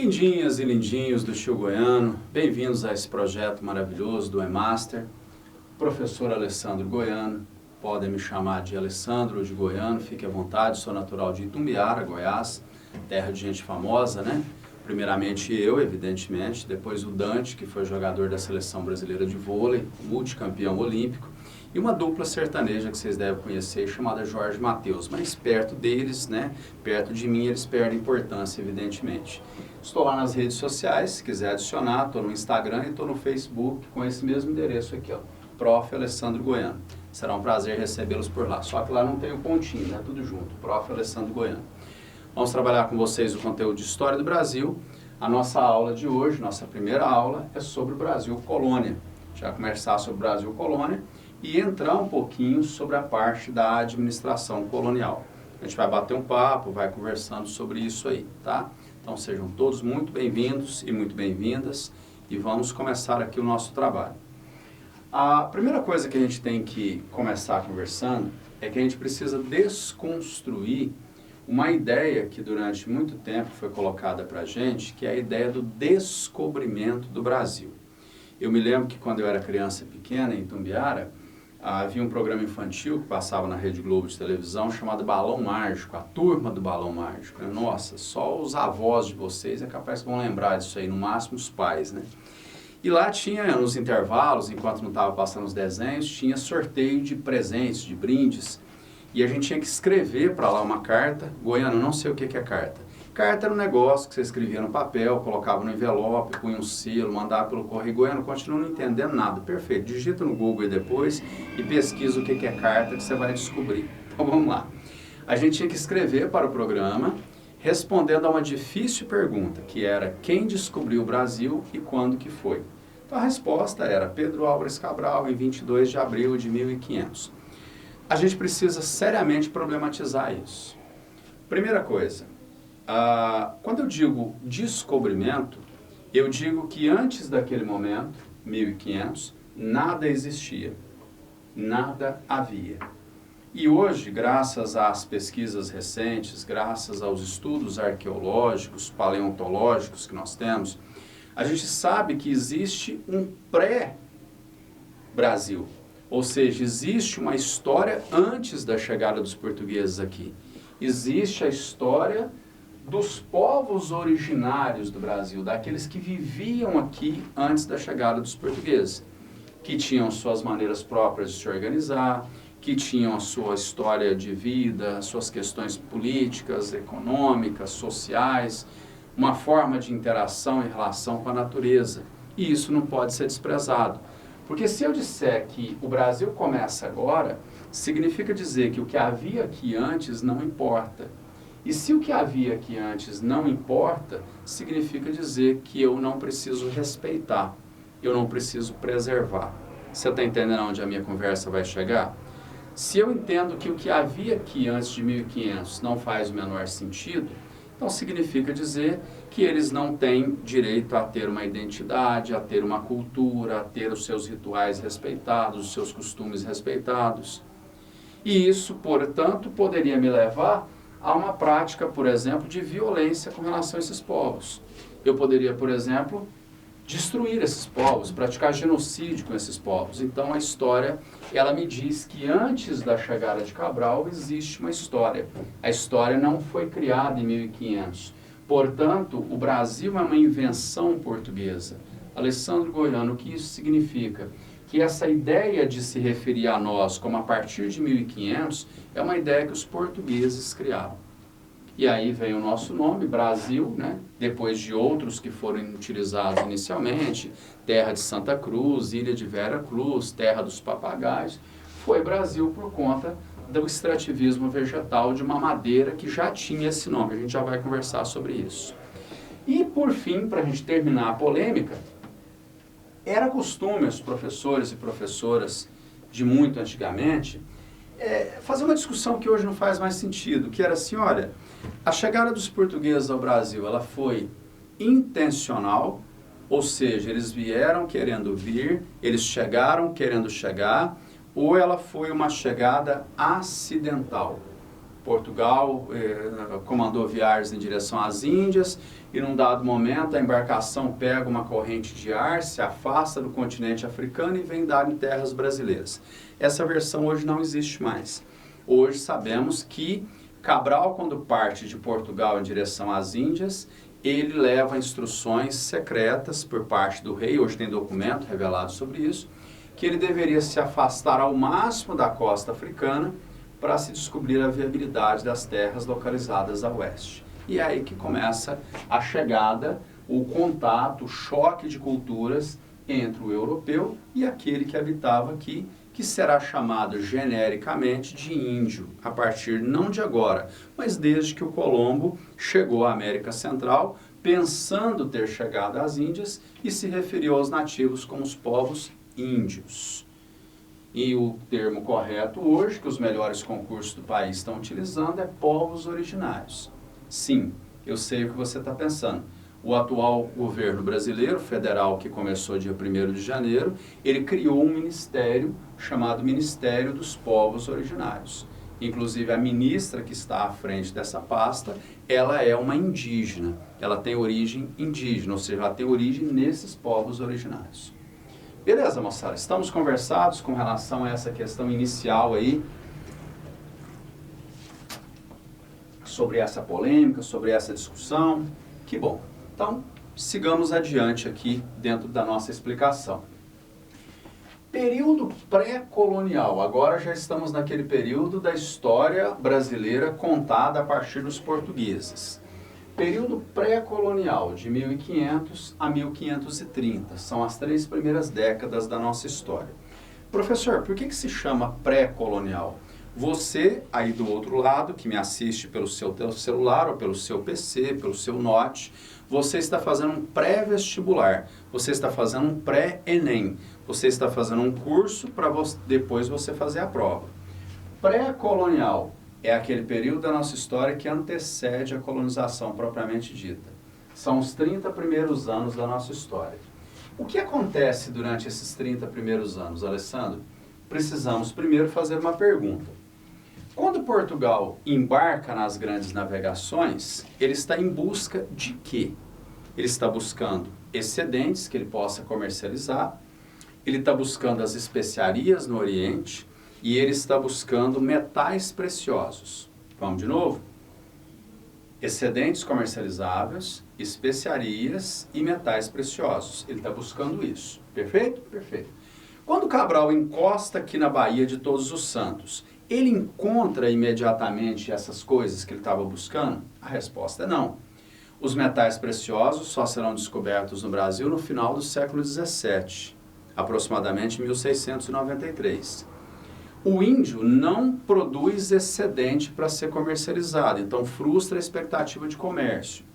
Lindinhas e lindinhos do Tio Goiano, bem-vindos a esse projeto maravilhoso do eMaster. Professor Alessandro Goiano, podem me chamar de Alessandro ou de Goiano, fique à vontade, sou natural de Itumbiara, Goiás, terra de gente famosa, né? Primeiramente eu, evidentemente, depois o Dante, que foi jogador da Seleção Brasileira de Vôlei, multicampeão olímpico, e uma dupla sertaneja que vocês devem conhecer, chamada Jorge Mateus, mas perto deles, né, perto de mim, eles perdem importância, evidentemente. Estou lá nas redes sociais, se quiser adicionar, estou no Instagram e estou no Facebook com esse mesmo endereço aqui, ó, Prof. Alessandro Goiano. Será um prazer recebê-los por lá, só que lá não tem o pontinho, né, tudo junto, Prof. Alessandro Goiano. Vamos trabalhar com vocês o conteúdo de História do Brasil. A nossa aula de hoje, nossa primeira aula, é sobre o Brasil Colônia. Já conversar sobre o Brasil Colônia e entrar um pouquinho sobre a parte da administração colonial. A gente vai bater um papo, vai conversando sobre isso aí, tá? Então sejam todos muito bem-vindos e muito bem-vindas e vamos começar aqui o nosso trabalho. A primeira coisa que a gente tem que começar conversando é que a gente precisa desconstruir uma ideia que durante muito tempo foi colocada para a gente, que é a ideia do descobrimento do Brasil. Eu me lembro que quando eu era criança pequena, em Itumbiara, havia um programa infantil que passava na Rede Globo de televisão chamado Balão Mágico, a turma do Balão Mágico. Nossa, só os avós de vocês é capaz que vão lembrar disso aí, no máximo os pais, né? E lá tinha, nos intervalos, enquanto não estava passando os desenhos, tinha sorteio de presentes, de brindes, e a gente tinha que escrever para lá uma carta. Goiano, não sei o que é carta. Carta era um negócio que você escrevia no papel, colocava no envelope, punha um selo, mandava pelo correio. Goiano, continua não entendendo nada. Perfeito, digita no Google aí depois e pesquisa o que é carta que você vai descobrir. Então vamos lá. A gente tinha que escrever para o programa, respondendo a uma difícil pergunta, que era quem descobriu o Brasil e quando que foi. Então a resposta era Pedro Álvares Cabral, em 22 de abril de 1500. A gente precisa seriamente problematizar isso. Primeira coisa, quando eu digo descobrimento, eu digo que antes daquele momento, 1500, nada existia, nada havia. E hoje, graças às pesquisas recentes, graças aos estudos arqueológicos, paleontológicos que nós temos, a gente sabe que existe um pré-Brasil. Ou seja, existe uma história antes da chegada dos portugueses aqui. Existe a história dos povos originários do Brasil, daqueles que viviam aqui antes da chegada dos portugueses, que tinham suas maneiras próprias de se organizar, que tinham a sua história de vida, suas questões políticas, econômicas, sociais, uma forma de interação e relação com a natureza. E isso não pode ser desprezado. Porque se eu disser que o Brasil começa agora, significa dizer que o que havia aqui antes não importa. E se o que havia aqui antes não importa, significa dizer que eu não preciso respeitar, eu não preciso preservar. Você está entendendo onde a minha conversa vai chegar? Se eu entendo que o que havia aqui antes de 1500 não faz o menor sentido, então significa dizer que eles não têm direito a ter uma identidade, a ter uma cultura, a ter os seus rituais respeitados, os seus costumes respeitados. E isso, portanto, poderia me levar a uma prática, por exemplo, de violência com relação a esses povos. Eu poderia, por exemplo, destruir esses povos, praticar genocídio com esses povos. Então a história, ela me diz que antes da chegada de Cabral existe uma história. A história não foi criada em 1500. Portanto, o Brasil é uma invenção portuguesa. Alessandro Goiano, o que isso significa? Que essa ideia de se referir a nós como a partir de 1500 é uma ideia que os portugueses criaram. E aí vem o nosso nome, Brasil, né? Depois de outros que foram utilizados inicialmente, Terra de Santa Cruz, Ilha de Vera Cruz, Terra dos Papagaios, foi Brasil por conta do extrativismo vegetal de uma madeira que já tinha esse nome. A gente já vai conversar sobre isso. E por fim, para a gente terminar a polêmica, era costume os professores e professoras de muito antigamente fazer uma discussão que hoje não faz mais sentido, que era assim, olha, a chegada dos portugueses ao Brasil, ela foi intencional, ou seja, eles vieram querendo vir, eles chegaram querendo chegar, ou ela foi uma chegada acidental. Portugal comandou viagens em direção às Índias e num dado momento a embarcação pega uma corrente de ar, se afasta do continente africano e vem dar em terras brasileiras. Essa versão hoje não existe mais. Hoje sabemos que Cabral, quando parte de Portugal em direção às Índias, ele leva instruções secretas por parte do rei, hoje tem documento revelado sobre isso, que ele deveria se afastar ao máximo da costa africana para se descobrir a viabilidade das terras localizadas a oeste. E é aí que começa a chegada, o contato, o choque de culturas entre o europeu e aquele que habitava aqui, que será chamado genericamente de índio, a partir não de agora, mas desde que o Colombo chegou à América Central, pensando ter chegado às Índias, e se referiu aos nativos como os povos índios. E o termo correto hoje, que os melhores concursos do país estão utilizando, é povos originários. Sim, eu sei o que você está pensando. O atual governo brasileiro, federal, que começou dia 1º de janeiro, ele criou um ministério chamado Ministério dos Povos Originários. Inclusive, a ministra que está à frente dessa pasta, ela é uma indígena. Ela tem origem indígena, ou seja, ela tem origem nesses povos originários. Beleza, moçada? Estamos conversados com relação a essa questão inicial aí, sobre essa polêmica, sobre essa discussão. Que bom. Então, sigamos adiante aqui dentro da nossa explicação. Período pré-colonial. Agora já estamos naquele período da história brasileira contada a partir dos portugueses. Período pré-colonial, de 1500 a 1530, são as 3 primeiras décadas da nossa história. Professor, por que se chama pré-colonial? Você, aí do outro lado, que me assiste pelo seu celular, ou pelo seu PC, pelo seu Note, você está fazendo um pré-vestibular, você está fazendo um pré-ENEM, você está fazendo um curso para depois você fazer a prova. Pré-colonial é aquele período da nossa história que antecede a colonização propriamente dita. São os 30 primeiros anos da nossa história. O que acontece durante esses 30 primeiros anos, Alessandro? Precisamos primeiro fazer uma pergunta. Quando Portugal embarca nas grandes navegações, ele está em busca de quê? Ele está buscando excedentes que ele possa comercializar, ele está buscando as especiarias no Oriente, e ele está buscando metais preciosos. Vamos de novo? Excedentes comercializáveis, especiarias e metais preciosos. Ele está buscando isso. Perfeito? Perfeito. Quando Cabral encosta aqui na Baía de Todos os Santos, ele encontra imediatamente essas coisas que ele estava buscando? A resposta é não. Os metais preciosos só serão descobertos no Brasil no final do século XVII, aproximadamente 1693. O índio não produz excedente para ser comercializado, então frustra a expectativa de comércio.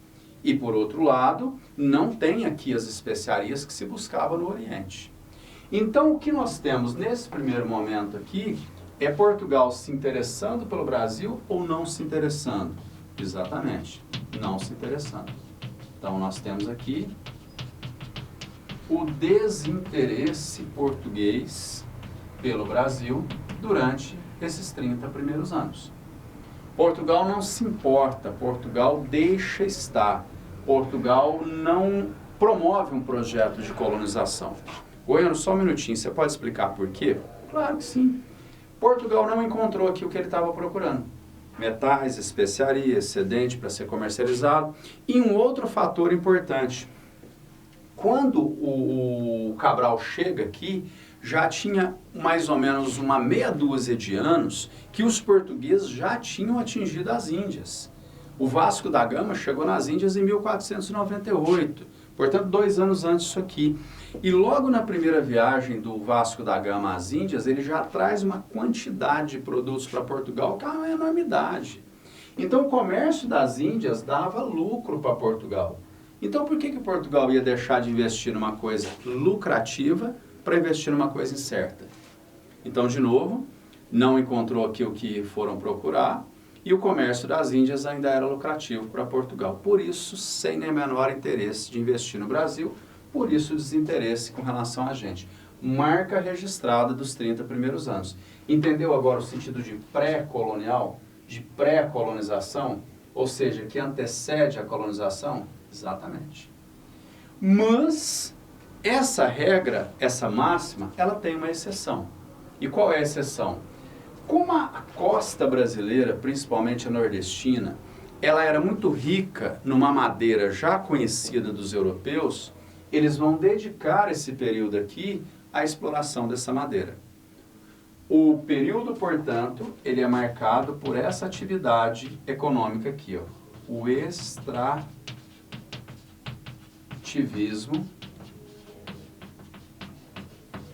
E, por outro lado, não tem aqui as especiarias que se buscava no Oriente. Então, o que nós temos nesse primeiro momento aqui é Portugal se interessando pelo Brasil ou não se interessando? Exatamente, não se interessando. Então, nós temos aqui o desinteresse português pelo Brasil durante esses 30 primeiros anos. Portugal não se importa, Portugal deixa estar, Portugal não promove um projeto de colonização. Goiano, só um minutinho, você pode explicar por quê? Claro que sim. Portugal não encontrou aqui o que ele estava procurando. Metais, especiaria, excedente para ser comercializado. E um outro fator importante, quando o Cabral chega aqui, já tinha mais ou menos uma meia dúzia de anos que os portugueses já tinham atingido as Índias. O Vasco da Gama chegou nas Índias em 1498, portanto 2 anos antes disso aqui. E logo na primeira viagem do Vasco da Gama às Índias, ele já traz uma quantidade de produtos para Portugal que é uma enormidade. Então o comércio das Índias dava lucro para Portugal. Então por que Portugal ia deixar de investir numa coisa lucrativa para investir numa coisa incerta? Então, de novo, não encontrou aqui o que foram procurar e o comércio das Índias ainda era lucrativo para Portugal. Por isso, sem nem menor interesse de investir no Brasil, por isso o desinteresse com relação a gente. Marca registrada dos 30 primeiros anos. Entendeu agora o sentido de pré-colonial? de pré-colonização, ou seja, que antecede a colonização? Exatamente. Mas essa regra, essa máxima, ela tem uma exceção. E qual é a exceção? Como a costa brasileira, principalmente a nordestina, ela era muito rica numa madeira já conhecida dos europeus, eles vão dedicar esse período aqui à exploração dessa madeira. O período, portanto, ele é marcado por essa atividade econômica aqui, ó, o extrativismo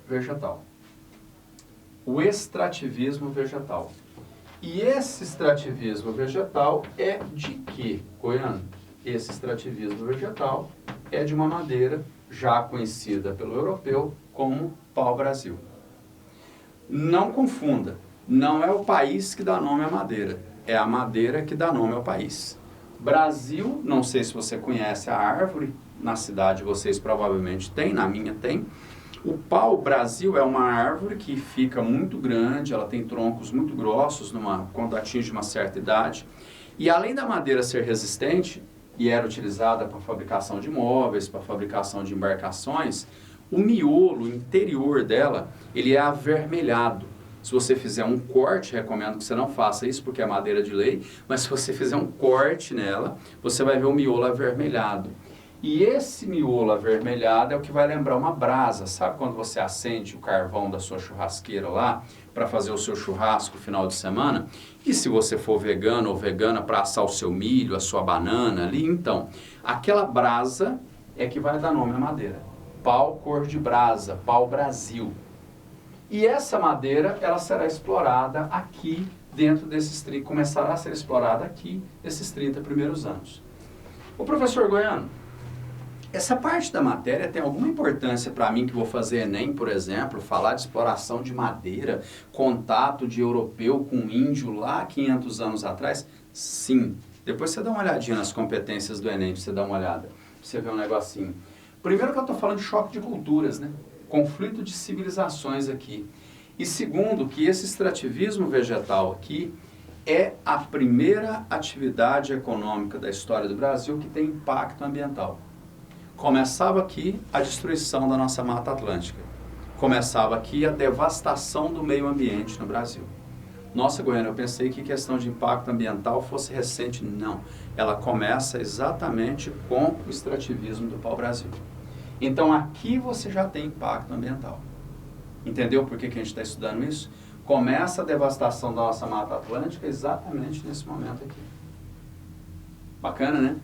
vegetal. O extrativismo vegetal. E esse extrativismo vegetal é de quê, Goiano? Esse extrativismo vegetal é de uma madeira já conhecida pelo europeu como pau-brasil. Não confunda, não é o país que dá nome à madeira, é a madeira que dá nome ao país. Brasil, não sei se você conhece a árvore, na cidade vocês provavelmente têm, na minha tem. O pau-brasil é uma árvore que fica muito grande, ela tem troncos muito grossos quando atinge uma certa idade. E além da madeira ser resistente, e era utilizada para a fabricação de móveis, para a fabricação de embarcações, o miolo interior dela, ele é avermelhado. Se você fizer um corte, recomendo que você não faça isso porque é madeira de lei, mas se você fizer um corte nela, você vai ver o miolo avermelhado. E esse miolo avermelhado é o que vai lembrar uma brasa. Sabe quando você acende o carvão da sua churrasqueira lá para fazer o seu churrasco no final de semana? E se você for vegano ou vegana para assar o seu milho, a sua banana ali, então, aquela brasa é que vai dar nome à madeira. Pau cor de brasa, pau-brasil. E essa madeira, ela será explorada aqui dentro desses 30, começará a ser explorada aqui nesses 30 primeiros anos. O professor Goiano, essa parte da matéria tem alguma importância para mim que vou fazer Enem, por exemplo, falar de exploração de madeira, contato de europeu com índio lá 500 anos atrás? Sim. Depois você dá uma olhadinha nas competências do Enem, você dá uma olhada, você vê um negocinho. Primeiro que eu estou falando de choque de culturas, né? Conflito de civilizações aqui. E segundo, que esse extrativismo vegetal aqui é a primeira atividade econômica da história do Brasil que tem impacto ambiental. Começava aqui a destruição da nossa Mata Atlântica. Começava aqui a devastação do meio ambiente no Brasil. Nossa, Goiânia, eu pensei que questão de impacto ambiental fosse recente. Não. Ela começa exatamente com o extrativismo do pau-brasil. Então aqui você já tem impacto ambiental. Entendeu por que a gente está estudando isso? Começa a devastação da nossa Mata Atlântica exatamente nesse momento aqui. Bacana, né?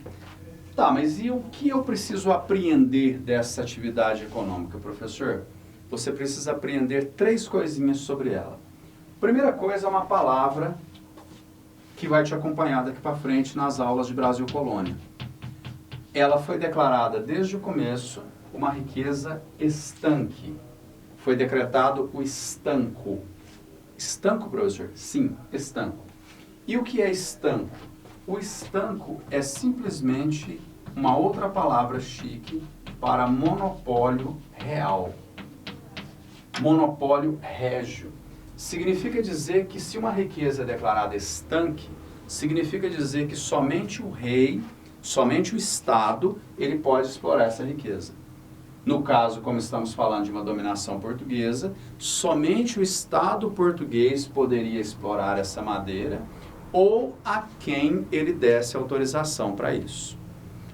Tá, mas e o que eu preciso apreender dessa atividade econômica, professor? Você precisa aprender 3 coisinhas sobre ela. Primeira coisa é uma palavra que vai te acompanhar daqui para frente nas aulas de Brasil Colônia. Ela foi declarada desde o começo uma riqueza estanque. Foi decretado o estanco. Estanco, professor? Sim, estanco. E o que é estanco? O estanco é simplesmente uma outra palavra chique para monopólio real. Monopólio régio. Significa dizer que se uma riqueza é declarada estanque, significa dizer que somente o rei, somente o Estado, ele pode explorar essa riqueza. No caso, como estamos falando de uma dominação portuguesa, somente o Estado português poderia explorar essa madeira ou a quem ele desse autorização para isso.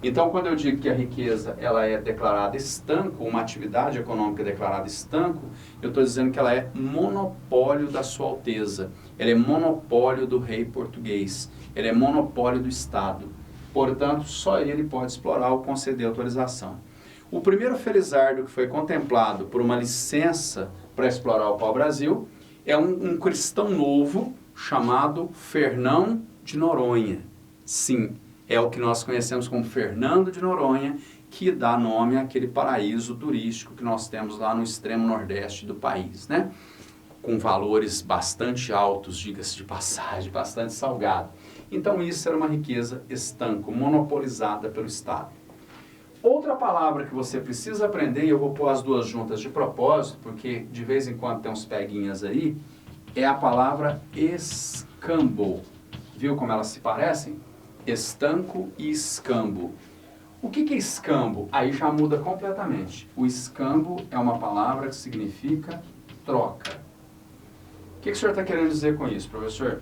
Então, quando eu digo que a riqueza ela é declarada estanco, uma atividade econômica declarada estanco, eu estou dizendo que ela é monopólio da Sua Alteza, ela é monopólio do rei português, ela é monopólio do Estado. Portanto, só ele pode explorar ou conceder autorização. O primeiro felizardo que foi contemplado por uma licença para explorar o pau-brasil é um cristão novo chamado Fernão de Noronha. Sim, é o que nós conhecemos como Fernando de Noronha, que dá nome àquele paraíso turístico que nós temos lá no extremo nordeste do país, né? Com valores bastante altos, diga-se de passagem, bastante salgado. Então isso era uma riqueza estanco, monopolizada pelo Estado. Outra palavra que você precisa aprender, e eu vou pôr as duas juntas de propósito, porque de vez em quando tem uns peguinhas aí, é a palavra escambo. Viu como elas se parecem? Estanco e escambo. O que é escambo? Aí já muda completamente. O escambo é uma palavra que significa troca. O que o senhor está querendo dizer com isso, professor?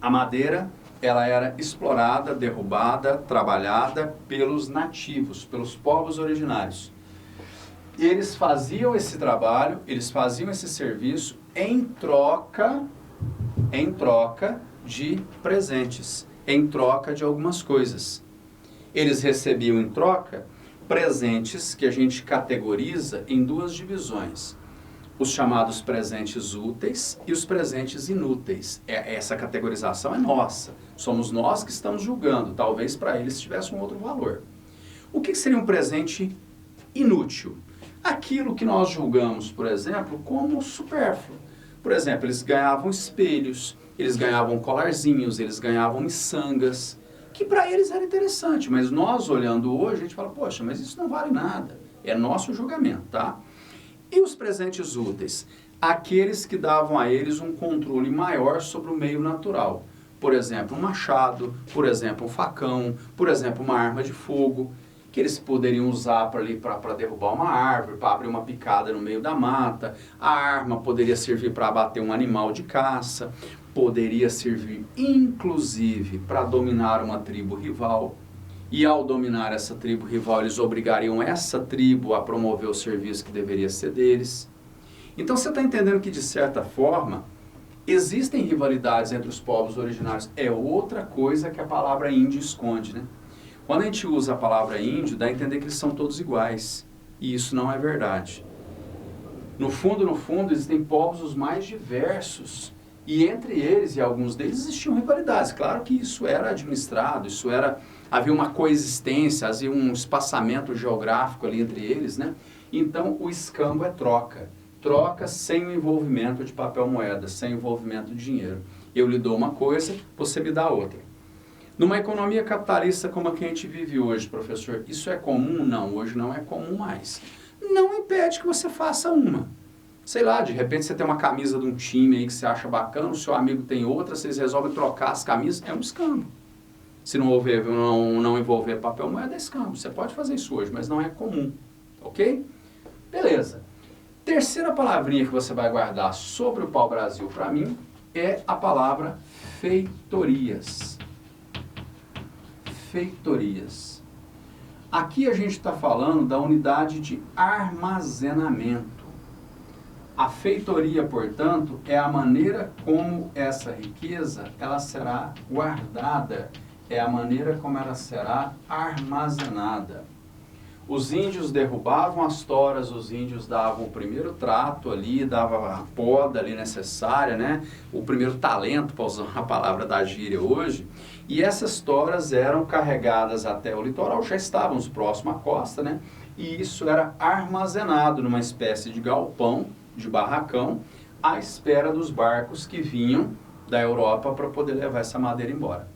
A madeira, ela era explorada, derrubada, trabalhada pelos nativos, pelos povos originários. E eles faziam esse trabalho, eles faziam esse serviço em troca de presentes, em troca de algumas coisas. Eles recebiam em troca presentes que a gente categoriza em duas divisões. Os chamados presentes úteis e os presentes inúteis. Essa categorização é nossa. Somos nós que estamos julgando. Talvez para eles tivesse um outro valor. O que seria um presente inútil? Aquilo que nós julgamos, por exemplo, como supérfluo. Por exemplo, eles ganhavam espelhos, eles ganhavam colarzinhos, eles ganhavam miçangas, que para eles era interessante, mas nós olhando hoje, a gente fala, poxa, mas isso não vale nada. É nosso julgamento, tá? E os presentes úteis? Aqueles que davam a eles um controle maior sobre o meio natural. Por exemplo, um machado, por exemplo, um facão, por exemplo, uma arma de fogo, que eles poderiam usar para derrubar uma árvore, para abrir uma picada no meio da mata. A arma poderia servir para abater um animal de caça, poderia servir inclusive para dominar uma tribo rival. E ao dominar essa tribo rival, eles obrigariam essa tribo a promover o serviço que deveria ser deles. Então você está entendendo que, de certa forma, existem rivalidades entre os povos originários. É outra coisa que a palavra índio esconde, né? Quando a gente usa a palavra índio, dá a entender que eles são todos iguais. E isso não é verdade. No fundo, existem povos os mais diversos. E entre eles e alguns deles existiam rivalidades. Claro que isso era administrado, havia uma coexistência, havia um espaçamento geográfico ali entre eles, né? Então, o escambo é troca. Troca sem o envolvimento de papel moeda, sem o envolvimento de dinheiro. Eu lhe dou uma coisa, você me dá outra. Numa economia capitalista como a que a gente vive hoje, professor, isso é comum? Não, hoje não é comum mais. Não impede que você faça uma. Sei lá, de repente você tem uma camisa de um time aí que você acha bacana, o seu amigo tem outra, vocês resolvem trocar as camisas, é um escambo. Se não envolver papel moeda, é escambo. Você pode fazer isso hoje, mas não é comum. Ok? Beleza. Terceira palavrinha que você vai guardar sobre o pau-brasil para mim é a palavra feitorias. Feitorias. Aqui a gente está falando da unidade de armazenamento. A feitoria, portanto, é a maneira como essa riqueza ela será guardada, é a maneira como ela será armazenada. Os índios derrubavam as toras, os índios davam o primeiro trato ali, davam a poda ali necessária, né? O primeiro talento, para usar a palavra da gíria hoje, e essas toras eram carregadas até o litoral, já estávamos próximo à costa, né? E isso era armazenado numa espécie de galpão, de barracão, à espera dos barcos que vinham da Europa para poder levar essa madeira embora.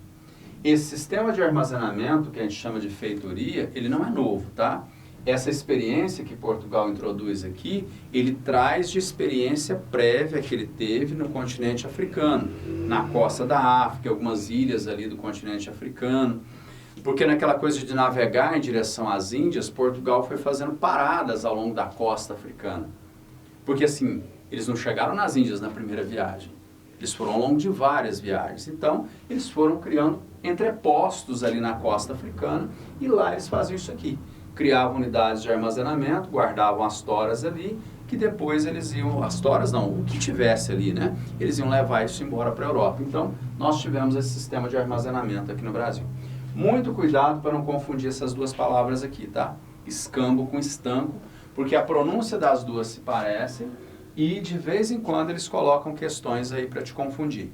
Esse sistema de armazenamento, que a gente chama de feitoria, ele não é novo, tá? Essa experiência que Portugal introduz aqui, ele traz de experiência prévia que ele teve no continente africano, na costa da África, algumas ilhas ali do continente africano. Porque naquela coisa de navegar em direção às Índias, Portugal foi fazendo paradas ao longo da costa africana. Porque assim, eles não chegaram nas Índias na primeira viagem. Eles foram ao longo de várias viagens. Então, eles foram criando entrepostos ali na costa africana e lá eles faziam isso aqui. Criavam unidades de armazenamento, guardavam as toras ali, que depois eles iam, as toras não, o que tivesse ali, né? Eles iam levar isso embora para a Europa. Então, nós tivemos esse sistema de armazenamento aqui no Brasil. Muito cuidado para não confundir essas duas palavras aqui, tá? Escambo com estanco, porque a pronúncia das duas se parecem e de vez em quando eles colocam questões aí para te confundir.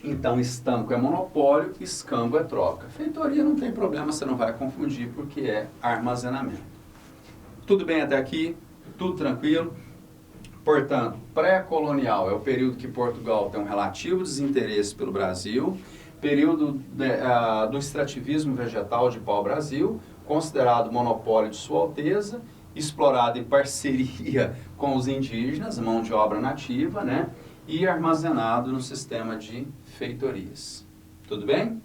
Então, estanco é monopólio, escambo é troca. Feitoria não tem problema, você não vai confundir porque é armazenamento. Tudo bem até aqui? Tudo tranquilo? Portanto, pré-colonial é o período que Portugal tem um relativo desinteresse pelo Brasil, período do extrativismo vegetal de pau-brasil, considerado monopólio de Sua Alteza, explorado em parceria com os indígenas, mão de obra nativa, né? e armazenado no sistema de feitorias. Tudo bem?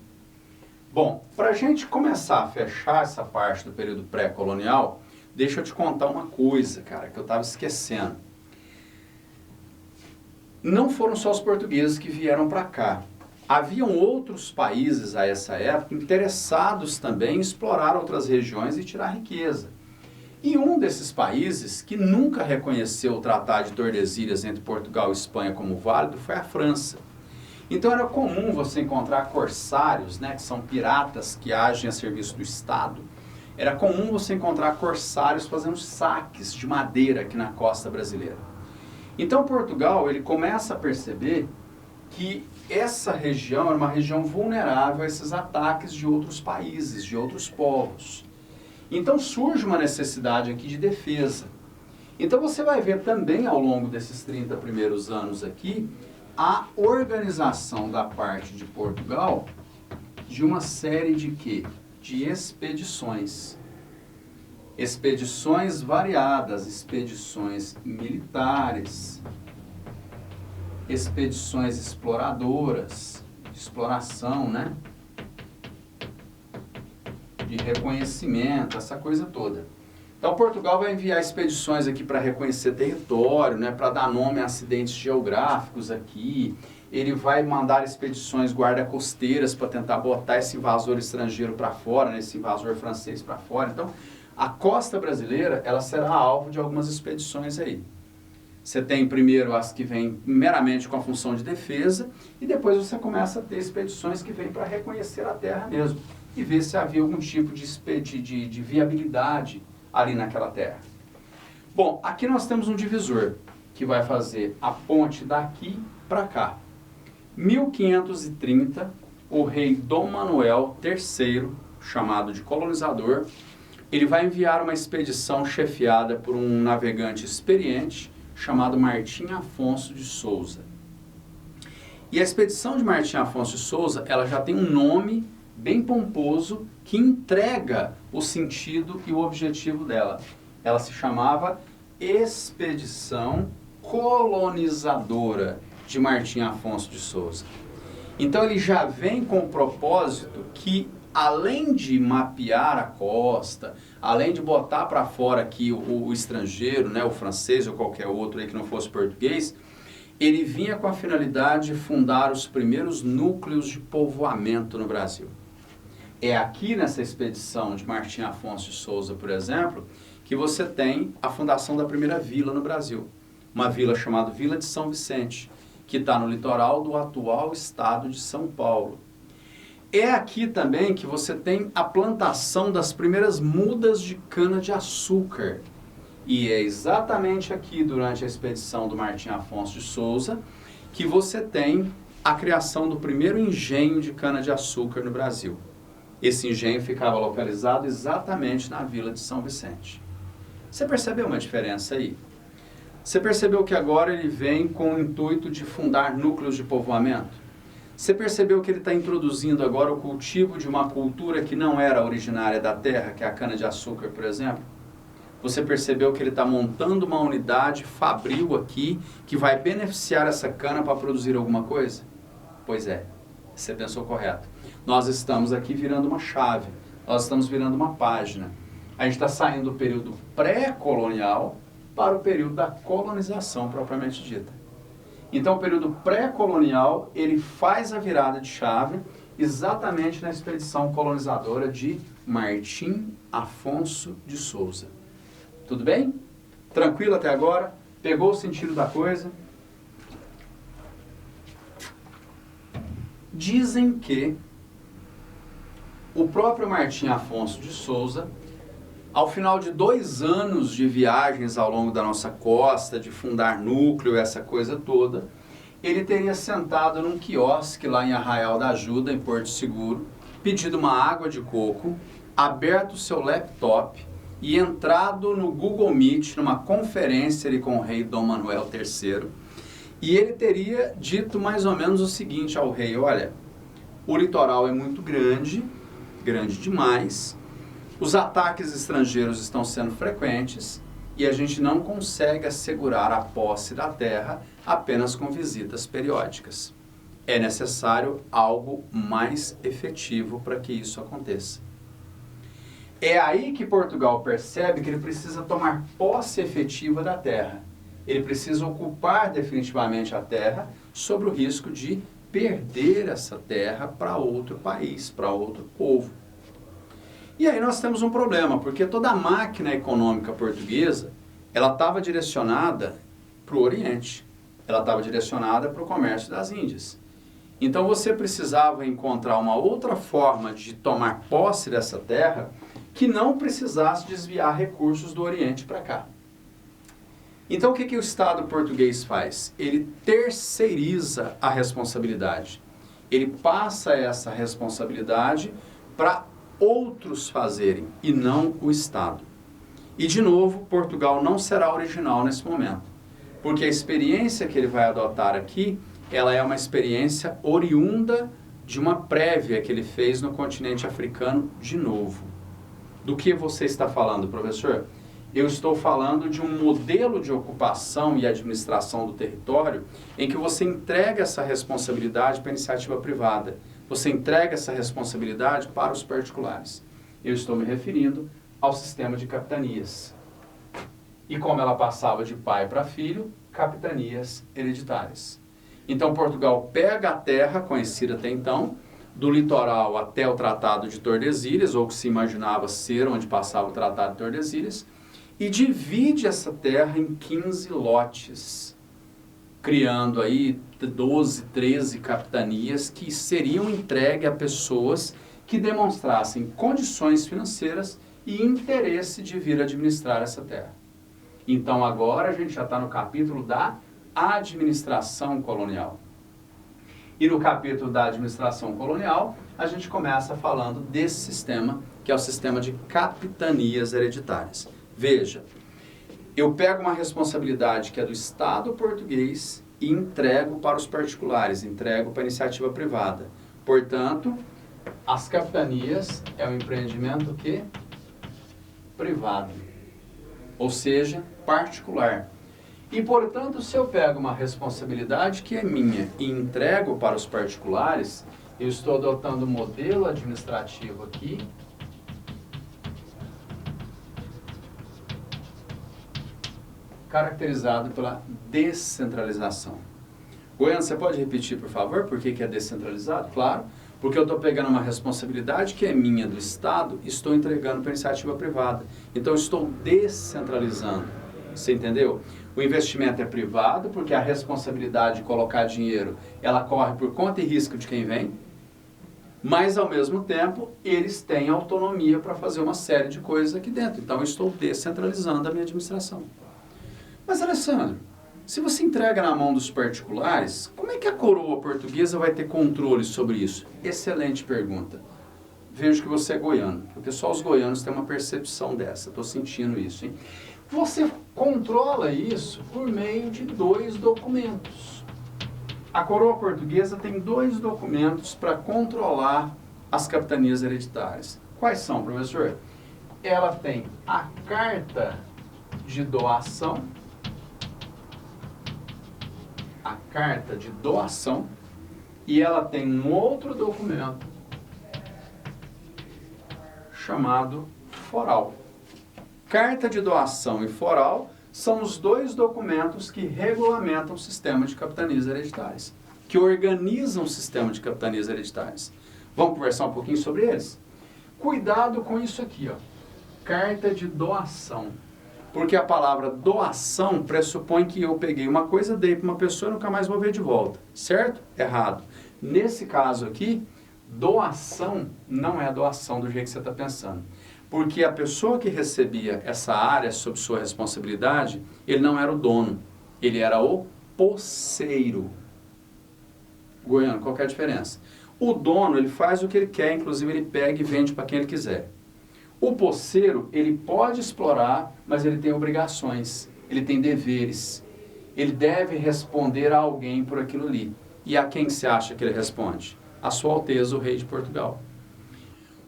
Bom, para a gente começar a fechar essa parte do período pré-colonial, deixa eu te contar uma coisa, cara, que eu estava esquecendo. Não foram só os portugueses que vieram para cá. Haviam outros países a essa época interessados também em explorar outras regiões e tirar riqueza. E um desses países que nunca reconheceu o Tratado de Tordesilhas entre Portugal e Espanha como válido foi a França. Então era comum você encontrar corsários, né, que são piratas que agem a serviço do Estado. Era comum você encontrar corsários fazendo saques de madeira aqui na costa brasileira. Então Portugal ele começa a perceber que essa região era uma região vulnerável a esses ataques de outros países, de outros povos. Então surge uma necessidade aqui de defesa. Então você vai ver também ao longo desses 30 primeiros anos aqui, a organização da parte de Portugal de uma série de quê? De expedições. Expedições variadas, expedições militares, expedições exploradoras, de exploração, né? De reconhecimento, essa coisa toda. Então Portugal vai enviar expedições aqui para reconhecer território, né? Para dar nome a acidentes geográficos aqui. Ele vai mandar expedições guarda-costeiras para tentar botar esse invasor estrangeiro para fora, né? Esse invasor francês para fora. Então a costa brasileira ela será alvo de algumas expedições aí. Você tem primeiro as que vêm meramente com a função de defesa e depois você começa a ter expedições que vêm para reconhecer a terra mesmo e ver se havia algum tipo de viabilidade ali naquela terra. Bom, aqui nós temos um divisor que vai fazer a ponte daqui para cá. 1530, o rei Dom Manuel III, chamado de colonizador, ele vai enviar uma expedição chefiada por um navegante experiente chamado Martim Afonso de Souza. E a expedição de Martim Afonso de Souza, ela já tem um nome bem pomposo que entrega o sentido e o objetivo dela. Ela se chamava Expedição Colonizadora de Martim Afonso de Souza. Então ele já vem com o propósito que, além de mapear a costa, além de botar para fora aqui o estrangeiro, né, o francês ou qualquer outro aí que não fosse português, ele vinha com a finalidade de fundar os primeiros núcleos de povoamento no Brasil. É aqui nessa expedição de Martim Afonso de Souza, por exemplo, que você tem a fundação da primeira vila no Brasil. Uma vila chamada Vila de São Vicente, que está no litoral do atual estado de São Paulo. É aqui também que você tem a plantação das primeiras mudas de cana-de-açúcar. E é exatamente aqui, durante a expedição do Martim Afonso de Souza, que você tem a criação do primeiro engenho de cana-de-açúcar no Brasil. Esse engenho ficava localizado exatamente na Vila de São Vicente. Você percebeu uma diferença aí? Você percebeu que agora ele vem com o intuito de fundar núcleos de povoamento? Você percebeu que ele está introduzindo agora o cultivo de uma cultura que não era originária da terra, que é a cana-de-açúcar, por exemplo? Você percebeu que ele está montando uma unidade fabril aqui que vai beneficiar essa cana para produzir alguma coisa? Pois é, você pensou correto. Nós estamos aqui virando uma chave, nós estamos virando uma página. A gente está saindo do período pré-colonial para o período da colonização propriamente dita. Então o período pré-colonial, ele faz a virada de chave exatamente na expedição colonizadora de Martim Afonso de Souza. Tudo bem? Tranquilo até agora? Pegou o sentido da coisa? Dizem que o próprio Martim Afonso de Souza, ao final de 2 anos de viagens ao longo da nossa costa, de fundar núcleo, essa coisa toda, ele teria sentado num quiosque lá em Arraial da Ajuda, em Porto Seguro, pedido uma água de coco, aberto o seu laptop e entrado no Google Meet, numa conferência ali com o rei Dom Manuel III, e ele teria dito mais ou menos o seguinte ao rei: olha, o litoral é muito grande, grande demais, os ataques estrangeiros estão sendo frequentes, e a gente não consegue assegurar a posse da terra apenas com visitas periódicas. É necessário algo mais efetivo para que isso aconteça. É aí que Portugal percebe que ele precisa tomar posse efetiva da terra. Ele precisa ocupar definitivamente a terra sob o risco de perder essa terra para outro país, para outro povo. E aí nós temos um problema, porque toda a máquina econômica portuguesa, ela estava direcionada para o Oriente, ela estava direcionada para o comércio das Índias. Então você precisava encontrar uma outra forma de tomar posse dessa terra que não precisasse desviar recursos do Oriente para cá. Então o que o Estado português faz? Ele terceiriza a responsabilidade. Ele passa essa responsabilidade para outros fazerem e não o Estado. E de novo, Portugal não será original nesse momento, porque a experiência que ele vai adotar aqui, ela é uma experiência oriunda de uma prévia que ele fez no continente africano de novo. Do que você está falando, professor? Eu estou falando de um modelo de ocupação e administração do território em que você entrega essa responsabilidade para a iniciativa privada. Você entrega essa responsabilidade para os particulares. Eu estou me referindo ao sistema de capitanias. E como ela passava de pai para filho, capitanias hereditárias. Então Portugal pega a terra, conhecida até então, do litoral até o Tratado de Tordesilhas, ou que se imaginava ser onde passava o Tratado de Tordesilhas, e divide essa terra em 15 lotes, criando aí 12, 13 capitanias que seriam entregues a pessoas que demonstrassem condições financeiras e interesse de vir administrar essa terra. Então agora a gente já está no capítulo da administração colonial. E no capítulo da administração colonial, a gente começa falando desse sistema, que é o sistema de capitanias hereditárias. Veja, eu pego uma responsabilidade que é do Estado português e entrego para os particulares, entrego para a iniciativa privada. Portanto, as capitanias é um empreendimento que? Privado, ou seja, particular. E, portanto, se eu pego uma responsabilidade que é minha e entrego para os particulares, eu estou adotando um modelo administrativo aqui caracterizado pela descentralização. Goiano, você pode repetir, por favor, por que é descentralizado? Claro, porque eu estou pegando uma responsabilidade que é minha do Estado e estou entregando para a iniciativa privada. Então, eu estou descentralizando. Você entendeu? O investimento é privado, porque a responsabilidade de colocar dinheiro, ela corre por conta e risco de quem vem, mas, ao mesmo tempo, eles têm autonomia para fazer uma série de coisas aqui dentro. Então, eu estou descentralizando a minha administração. Mas, Alessandro, se você entrega na mão dos particulares, como é que a coroa portuguesa vai ter controle sobre isso? Excelente pergunta. Vejo que você é goiano, porque só os goianos têm uma percepção dessa. Estou sentindo isso, hein? Você controla isso por meio de 2 documentos. A coroa portuguesa tem 2 documentos para controlar as capitanias hereditárias. Quais são, professor? Ela tem a carta de doação, e ela tem um outro documento chamado foral. Carta de doação e foral são os 2 documentos que regulamentam o sistema de capitanias hereditárias, que organizam o sistema de capitanias hereditárias. Vamos conversar um pouquinho sobre eles? Cuidado com isso aqui, ó. Carta de doação. Porque a palavra doação pressupõe que eu peguei uma coisa, dei para uma pessoa e nunca mais vou ver de volta. Certo? Errado. Nesse caso aqui, doação não é doação do jeito que você está pensando. Porque a pessoa que recebia essa área sob sua responsabilidade, ele não era o dono, ele era o posseiro. Goiano, qual que é a diferença? O dono, ele faz o que ele quer, inclusive ele pega e vende para quem ele quiser. O posseiro, ele pode explorar, mas ele tem obrigações, ele tem deveres. Ele deve responder a alguém por aquilo ali. E a quem você acha que ele responde? A Sua Alteza, o Rei de Portugal.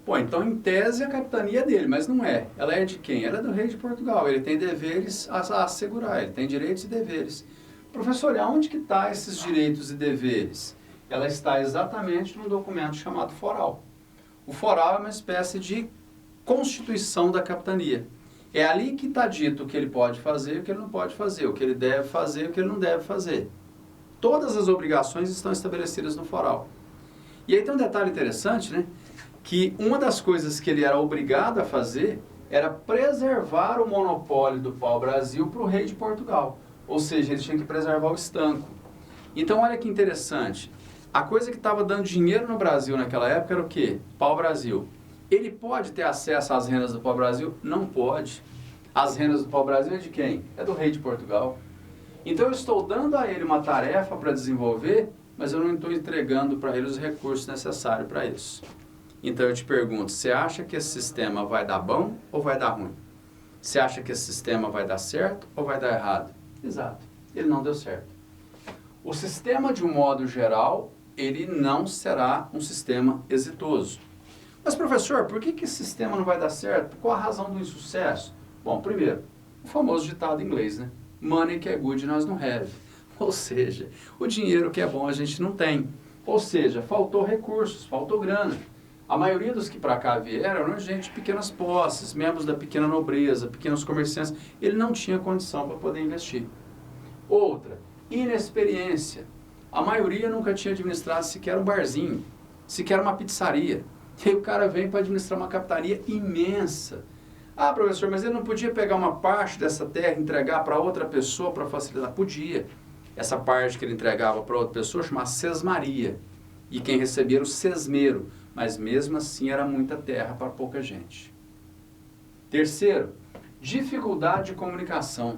Pô, então em tese a capitania é dele, mas não é. Ela é de quem? Ela é do rei de Portugal. Ele tem deveres a assegurar, ele tem direitos e deveres. Professor, e aonde que está esses direitos e deveres? Ela está exatamente num documento chamado foral. O foral é uma espécie de constituição da capitania. É ali que está dito o que ele pode fazer e o que ele não pode fazer, o que ele deve fazer e o que ele não deve fazer. Todas as obrigações estão estabelecidas no foral. E aí tem um detalhe interessante, né? Que uma das coisas que ele era obrigado a fazer era preservar o monopólio do pau-brasil para o rei de Portugal. Ou seja, ele tinha que preservar o estanco. Então, olha que interessante. A coisa que estava dando dinheiro no Brasil naquela época era o quê? Pau-brasil. Ele pode ter acesso às rendas do pau-brasil? Não pode. As rendas do pau-brasil é de quem? É do rei de Portugal. Então, eu estou dando a ele uma tarefa para desenvolver, mas eu não estou entregando para ele os recursos necessários para isso. Então eu te pergunto, você acha que esse sistema vai dar bom ou vai dar ruim? Você acha que esse sistema vai dar certo ou vai dar errado? Exato, ele não deu certo. O sistema, de um modo geral, ele não será um sistema exitoso. Mas professor, por que esse sistema não vai dar certo? Qual a razão do insucesso? Bom, primeiro, o famoso ditado em inglês, né? Money que é good, nós não have. Ou seja, o dinheiro que é bom a gente não tem. Ou seja, faltou recursos, faltou grana. A maioria dos que para cá vieram eram gente de pequenas posses, membros da pequena nobreza, pequenos comerciantes. Ele não tinha condição para poder investir. Outra, inexperiência. A maioria nunca tinha administrado sequer um barzinho, sequer uma pizzaria. E aí o cara vem para administrar uma capitania imensa. Ah, professor, mas ele não podia pegar uma parte dessa terra e entregar para outra pessoa para facilitar? Podia. Essa parte que ele entregava para outra pessoa chamava sesmaria. E quem recebia era o sesmero. Mas mesmo assim era muita terra para pouca gente. Terceiro, dificuldade de comunicação.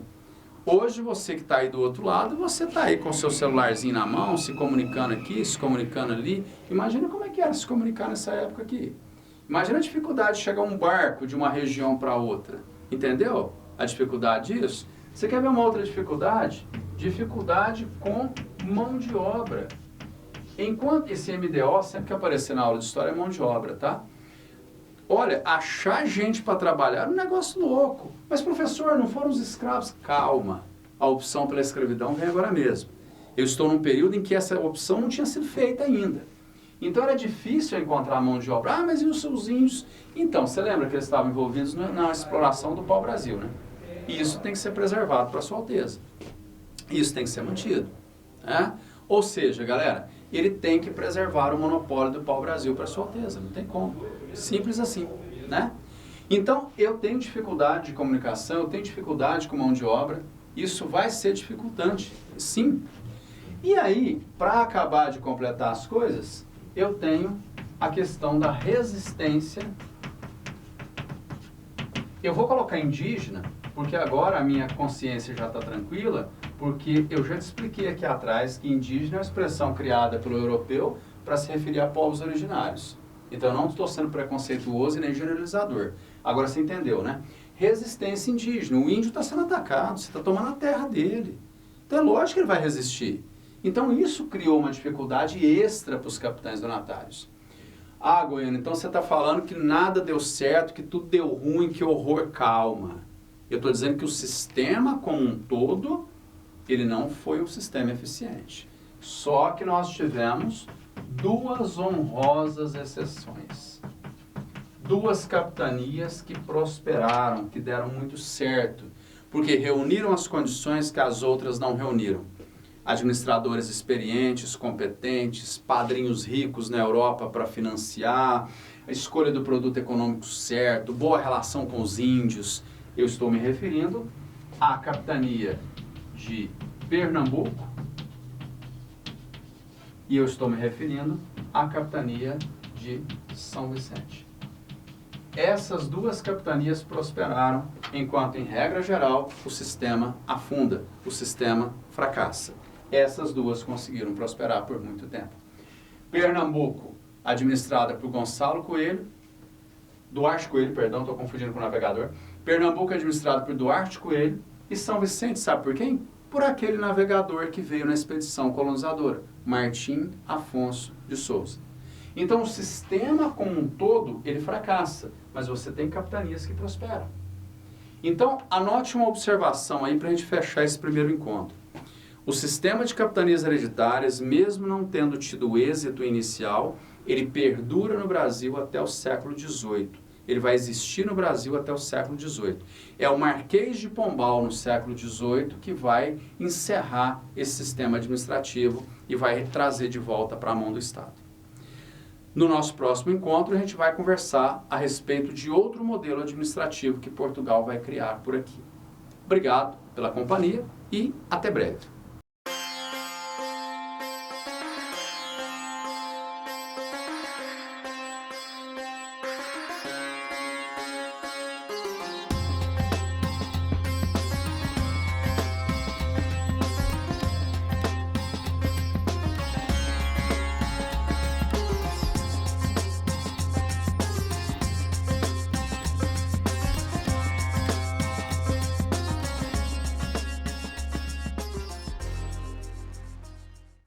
Hoje você que está aí do outro lado, você está aí com o seu celularzinho na mão, se comunicando aqui, se comunicando ali. Imagina como é que era se comunicar nessa época aqui. Imagina a dificuldade de chegar um barco de uma região para outra. Entendeu a dificuldade disso? Você quer ver uma outra dificuldade? Dificuldade com mão de obra. Enquanto esse MDO, sempre que aparecer na aula de história, é mão de obra, tá? Olha, achar gente para trabalhar é um negócio louco. Mas professor, não foram os escravos? Calma, a opção pela escravidão vem agora mesmo. Eu estou num período em que essa opção não tinha sido feita ainda. Então era difícil encontrar mão de obra. Ah, mas e os seus índios? Então, você lembra que eles estavam envolvidos na exploração do pau-brasil, né? E isso tem que ser preservado para Sua Alteza. Isso tem que ser mantido. Né? Ou seja, galera, ele tem que preservar o monopólio do pau-brasil para Sua Alteza, não tem como. Simples assim, né? Então, eu tenho dificuldade de comunicação, eu tenho dificuldade com mão de obra, isso vai ser dificultante, sim. E aí, para acabar de completar as coisas, eu tenho a questão da resistência. Eu vou colocar indígena, porque agora a minha consciência já está tranquila, porque eu já te expliquei aqui atrás que indígena é uma expressão criada pelo europeu para se referir a povos originários. Então eu não estou sendo preconceituoso e nem generalizador. Agora você entendeu, né? Resistência indígena. O índio está sendo atacado, você está tomando a terra dele. Então é lógico que ele vai resistir. Então isso criou uma dificuldade extra para os capitães donatários. Ah, Goiano, então você está falando que nada deu certo, que tudo deu ruim, que horror. Calma. Eu estou dizendo que o sistema como um todo, ele não foi um sistema eficiente. Só que nós tivemos duas honrosas exceções. Duas capitanias que prosperaram, que deram muito certo, porque reuniram as condições que as outras não reuniram. Administradores experientes, competentes, padrinhos ricos na Europa para financiar, a escolha do produto econômico certo, boa relação com os índios. Eu estou me referindo à capitania de Pernambuco e eu estou me referindo à capitania de São Vicente. Essas duas capitanias prosperaram, enquanto, em regra geral, o sistema afunda, o sistema fracassa. Essas duas conseguiram prosperar por muito tempo. Pernambuco, administrada por Duarte Coelho, perdão, estou confundindo com o navegador. Pernambuco, administrado por Duarte Coelho. E São Vicente, sabe por quem? Por aquele navegador que veio na expedição colonizadora, Martim Afonso de Souza. Então o sistema como um todo, ele fracassa, mas você tem capitanias que prosperam. Então anote uma observação aí para a gente fechar esse primeiro encontro. O sistema de capitanias hereditárias, mesmo não tendo tido êxito inicial, ele perdura no Brasil até o século XVIII. Ele vai existir no Brasil até o século XVIII. É o Marquês de Pombal, no século XVIII, que vai encerrar esse sistema administrativo e vai trazer de volta para a mão do Estado. No nosso próximo encontro, a gente vai conversar a respeito de outro modelo administrativo que Portugal vai criar por aqui. Obrigado pela companhia e até breve.